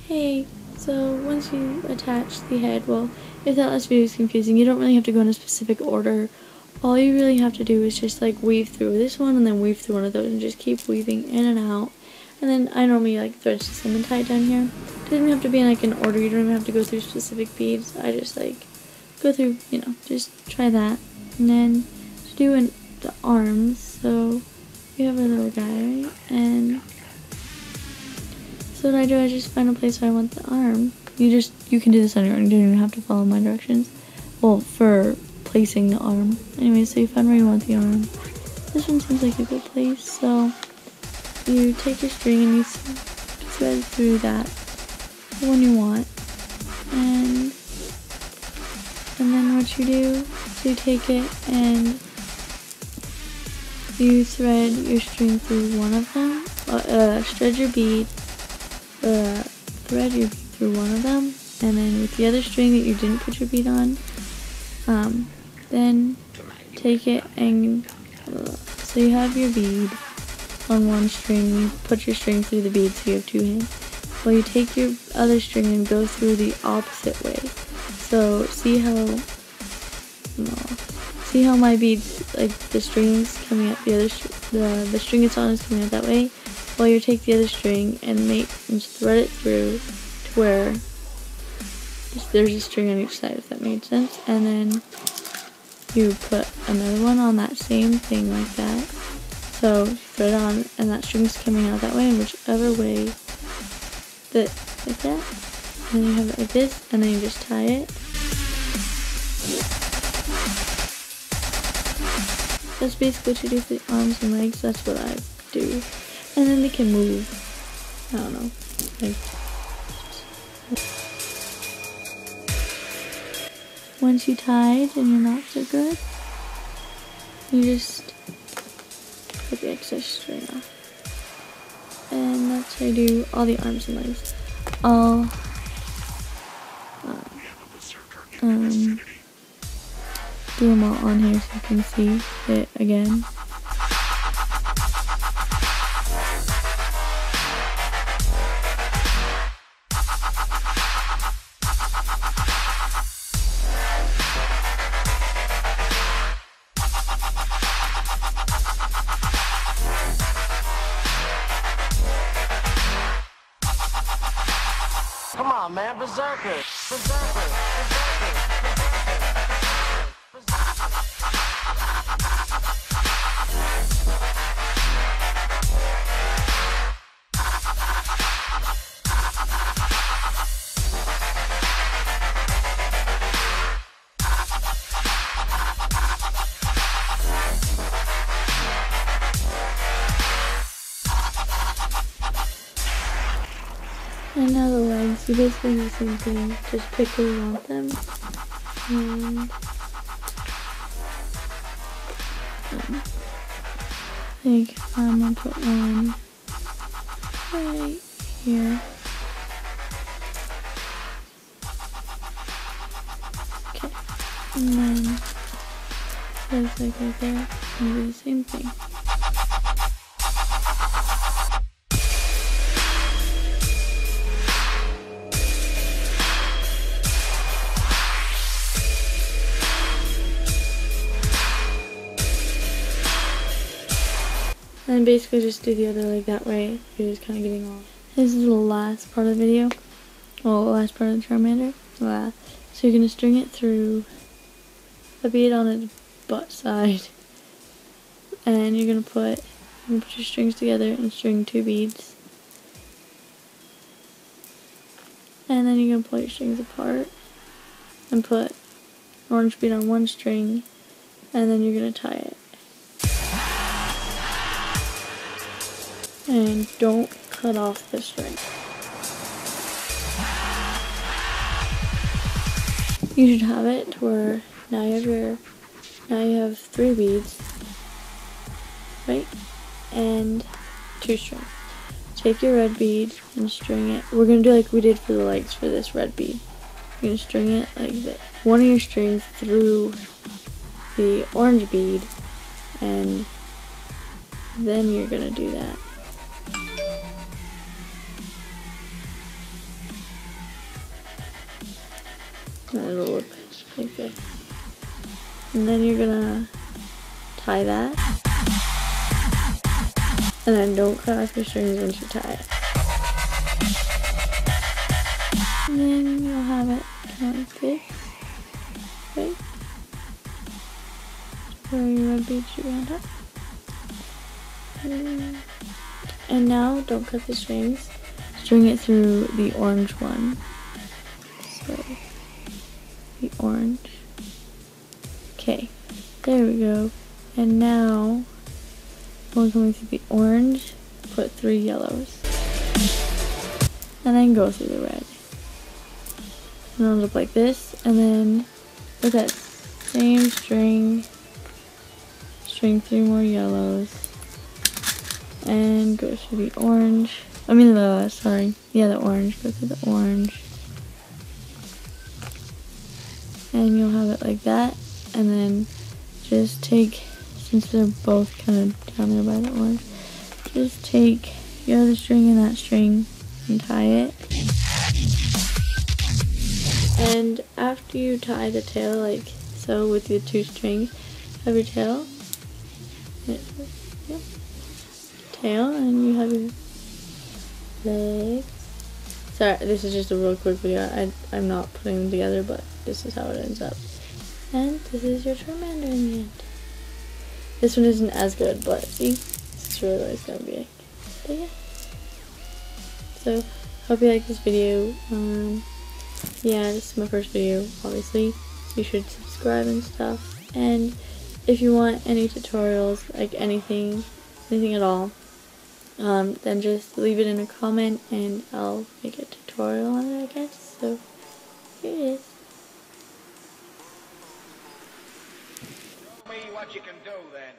Hey, so once you attach the head, well, if that last video is confusing, you don't really have to go in a specific order. All you really have to do is just like weave through this one and then weave through one of those and just keep weaving in and out. And then I normally like thread system and tie it down here. It doesn't have to be in like an order, you don't even have to go through specific beads. I just like go through, just try that. And then to do the arms, so you have a little guy, right? And so what I do, I just find a place where I want the arm. You can do this on your own, you don't even have to follow my directions. Well, for placing the arm. Anyway, so you find where you want the arm. This one seems like a good place, so you take your string and you thread through that, the one you want. And then what you do is you take it and you thread your string through one of them, thread your bead through one of them, and then with the other string that you didn't put your bead on, then take it and, so you have your bead on one string, you put your string through the bead so you have two hands. Well, you take your other string and go through the opposite way. So see how my beads, like the string's coming out, the string it's on is coming out that way. Well, you take the other string and thread it through to where there's a string on each side, if that made sense. And then you put another one on that same thing like that. So you thread it on and that string's coming out that way, and whichever way, like that. And then you have it like this, and then you just tie it. That's basically what you do for the arms and legs. That's what I do. And then they can move. I don't know. Once you tied and your knots are good, you just put the excess string off. And that's how you do all the arms and legs. I'll do them all on here so you can see it again. Come on, man, berserker. And now the legs, you basically do the same thing, just pick where you want them, and I think I'm gonna put one right here. Okay, and then there's like right there, and do the same thing. And basically just do the other leg that way. You're just kind of getting off. This is the last part of the video. Well, the last part of the Charmander. So you're going to string it through a bead on its butt side. And you're going to put your strings together and string two beads. And then you're going to pull your strings apart and put an orange bead on one string. And then you're going to tie it. And don't cut off the string. You should have it to where now you have 3 beads, right? And 2 strings. Take your red bead and string it. We're gonna do like we did for the legs for this red bead. You're gonna string it like this. One of your strings through the orange bead, and then you're gonna do that. And it'll look like this. And then you're gonna tie that. And then don't cut off your strings once you tie it. And then you'll have it kind of like this. Okay. Where your red beads should be on top. And now don't cut the strings. String it through the orange one. So the orange. Okay, there we go. And now one coming through the orange, put 3 yellows. And then go through the red. And it'll look like this. And then look at same string. String 3 more yellows. And go through the orange. I mean the orange. Go through the orange. And you'll have it like that. And then just take, since they're both kind of down there by the orange, just take your other string and that string and tie it. And after you tie the tail like so with your 2 strings, have your tail. Yep. Tail, and you have your legs. Sorry, this is just a real quick video. I'm not putting them together, but this is how it ends up. And this is your Charmander in the end. This one isn't as good, but see, this is really what it's gonna be like. But yeah. So, hope you like this video. Yeah, this is my first video, obviously. So you should subscribe and stuff. And if you want any tutorials, like anything at all, then just leave it in a comment and I'll make a tutorial on it, I guess. So, here it is. Show me what you can do then.